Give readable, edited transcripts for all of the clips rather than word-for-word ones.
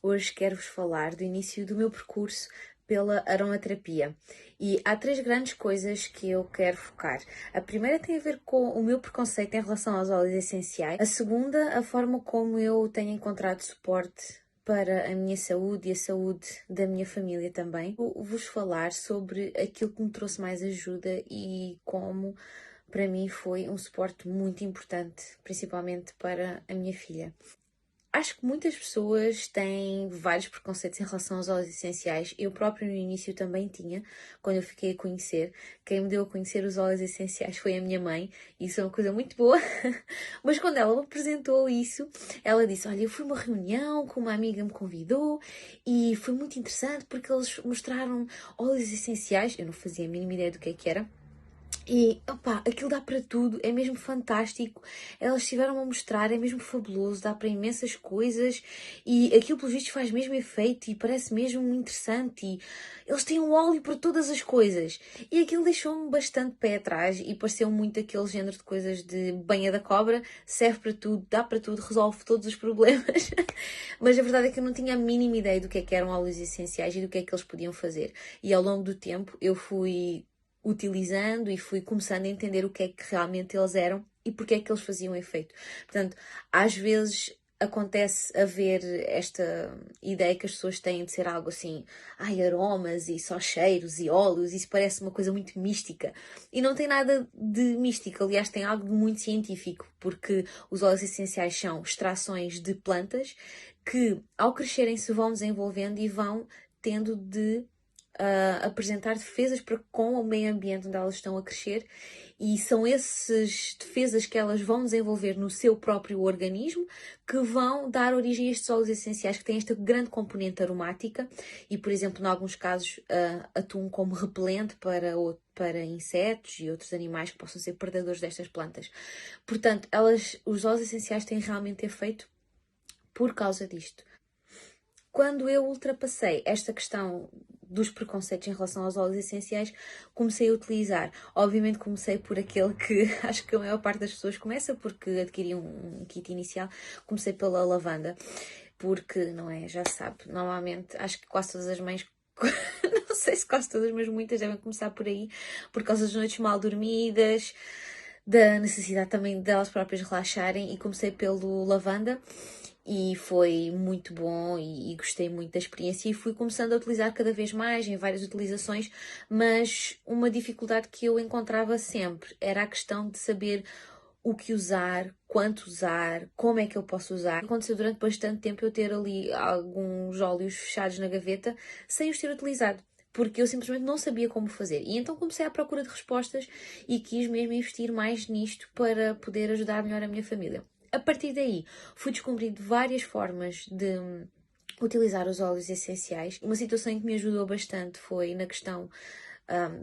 Hoje quero-vos falar do início do meu percurso pela aromaterapia. E há 3 grandes coisas que eu quero focar. A primeira tem a ver com o meu preconceito em relação aos óleos essenciais. A segunda, a forma como eu tenho encontrado suporte para a minha saúde e a saúde da minha família também. Vou-vos falar sobre aquilo que me trouxe mais ajuda e como para mim foi um suporte muito importante, principalmente para a minha filha. Acho que muitas pessoas têm vários preconceitos em relação aos óleos essenciais. Eu próprio no início também tinha, quando eu fiquei a conhecer. Quem me deu a conhecer os óleos essenciais foi a minha mãe. Isso é uma coisa muito boa. Mas quando ela me apresentou isso, ela disse, olha, eu fui a uma reunião que uma amiga me convidou e foi muito interessante porque eles mostraram óleos essenciais. Eu não fazia a mínima ideia do que é que era. E, opá, aquilo dá para tudo, é mesmo fantástico. Elas estiveram a mostrar, é mesmo fabuloso, dá para imensas coisas e aquilo, pelos vistos, faz mesmo efeito e parece mesmo interessante. E eles têm um óleo para todas as coisas. E aquilo deixou-me bastante pé atrás e pareceu muito aquele género de coisas de banha da cobra, serve para tudo, dá para tudo, resolve todos os problemas. Mas a verdade é que eu não tinha a mínima ideia do que eram óleos essenciais e do que é que eles podiam fazer. E ao longo do tempo eu fui utilizando e fui começando a entender o que é que realmente eles eram e porque é que eles faziam efeito. Portanto, às vezes acontece haver esta ideia que as pessoas têm de ser algo assim, aromas e só cheiros e óleos, isso parece uma coisa muito mística. E não tem nada de místico, aliás, tem algo de muito científico, porque os óleos essenciais são extrações de plantas que, ao crescerem, se vão desenvolvendo e vão tendo de apresentar defesas para com o meio ambiente onde elas estão a crescer e são essas defesas que elas vão desenvolver no seu próprio organismo que vão dar origem a estes óleos essenciais que têm esta grande componente aromática e, por exemplo, em alguns casos atuam como repelente para insetos e outros animais que possam ser predadores destas plantas. Portanto, os óleos essenciais têm realmente efeito por causa disto. Quando eu ultrapassei esta questão dos preconceitos em relação aos óleos essenciais, comecei a utilizar. Obviamente comecei por aquele que acho que a maior parte das pessoas começa, porque adquiri um kit inicial. Comecei pela lavanda, porque, não é, já sabe, normalmente acho que quase todas as mães, não sei se quase todas, mas muitas devem começar por aí, por causa das noites mal dormidas, da necessidade também delas próprias relaxarem, e comecei pelo lavanda e foi muito bom e gostei muito da experiência e fui começando a utilizar cada vez mais em várias utilizações, mas uma dificuldade que eu encontrava sempre era a questão de saber o que usar, quanto usar, como é que eu posso usar. Aconteceu durante bastante tempo eu ter ali alguns óleos fechados na gaveta sem os ter utilizado, porque eu simplesmente não sabia como fazer. E então comecei à procura de respostas e quis mesmo investir mais nisto para poder ajudar melhor a minha família. A partir daí, fui descobrindo várias formas de utilizar os óleos essenciais. Uma situação em que me ajudou bastante foi na questão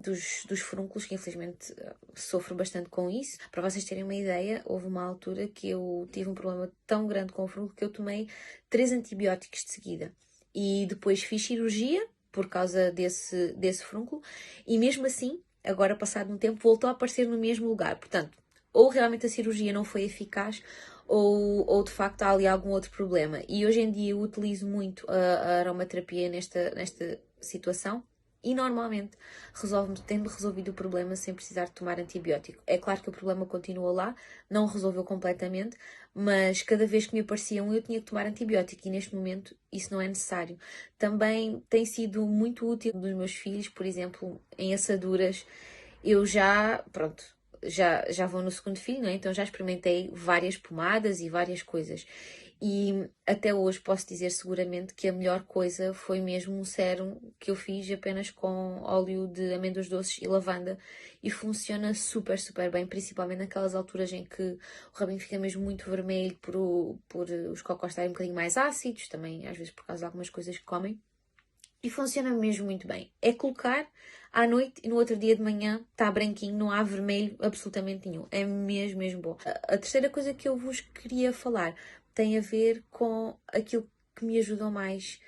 dos furúnculos, que infelizmente sofro bastante com isso. Para vocês terem uma ideia, houve uma altura que eu tive um problema tão grande com o furúnculo que eu tomei 3 antibióticos de seguida. E depois fiz cirurgia por causa desse furúnculo e mesmo assim, agora passado um tempo, voltou a aparecer no mesmo lugar. Portanto, ou realmente a cirurgia não foi eficaz ou de facto há ali algum outro problema. E hoje em dia eu utilizo muito a aromaterapia nesta situação e normalmente tem-me resolvido o problema sem precisar de tomar antibiótico. É claro que o problema continua lá, não resolveu completamente, mas cada vez que me aparecia eu tinha que tomar antibiótico e neste momento isso não é necessário. Também tem sido muito útil dos meus filhos, por exemplo, em assaduras. Eu já vou no segundo filho, não é? Então já experimentei várias pomadas e várias coisas. E até hoje posso dizer seguramente que a melhor coisa foi mesmo um sérum que eu fiz apenas com óleo de amêndoas doces e lavanda e funciona super, super bem, principalmente naquelas alturas em que o rabinho fica mesmo muito vermelho por os cocós estarem um bocadinho mais ácidos, também às vezes por causa de algumas coisas que comem. E funciona mesmo muito bem. É colocar à noite e no outro dia de manhã está branquinho, não há vermelho absolutamente nenhum. É mesmo, mesmo bom. A terceira coisa que eu vos queria falar tem a ver com aquilo que me ajudou mais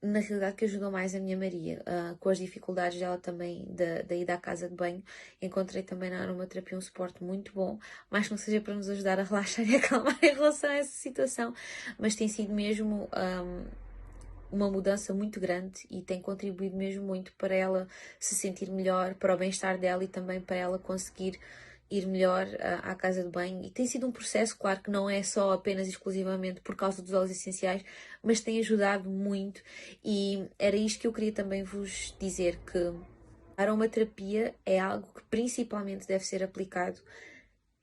na realidade que ajudou mais a minha Maria, com as dificuldades dela também da ida à casa de banho. Encontrei também na aromaterapia um suporte muito bom, mais que não seja para nos ajudar a relaxar e acalmar em relação a essa situação, mas tem sido mesmo uma mudança muito grande e tem contribuído mesmo muito para ela se sentir melhor, para o bem-estar dela e também para ela conseguir ir melhor à casa de banho. E tem sido um processo, claro que não é só apenas e exclusivamente por causa dos óleos essenciais, mas tem ajudado muito. E era isto que eu queria também vos dizer, que a aromaterapia é algo que principalmente deve ser aplicado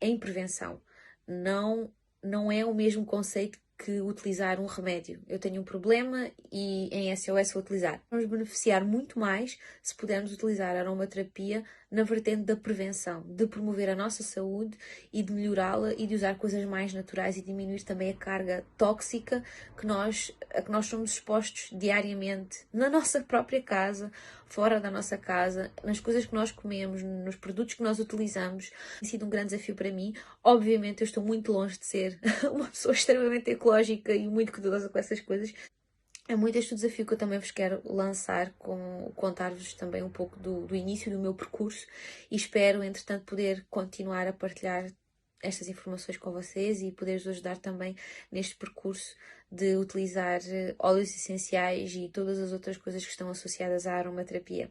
em prevenção. Não, não é o mesmo conceito que utilizar um remédio. Eu tenho um problema e em SOS vou utilizar. Vamos beneficiar muito mais se pudermos utilizar a aromaterapia na vertente da prevenção, de promover a nossa saúde e de melhorá-la e de usar coisas mais naturais e diminuir também a carga tóxica a que nós somos expostos diariamente na nossa própria casa, fora da nossa casa, nas coisas que nós comemos, nos produtos que nós utilizamos. Tem sido um grande desafio para mim. Obviamente eu estou muito longe de ser uma pessoa extremamente ecológica e muito cuidadosa com essas coisas. É muito este o desafio que eu também vos quero lançar, com contar-vos também um pouco do início do meu percurso, e espero, entretanto, poder continuar a partilhar estas informações com vocês e poder-vos ajudar também neste percurso de utilizar óleos essenciais e todas as outras coisas que estão associadas à aromaterapia.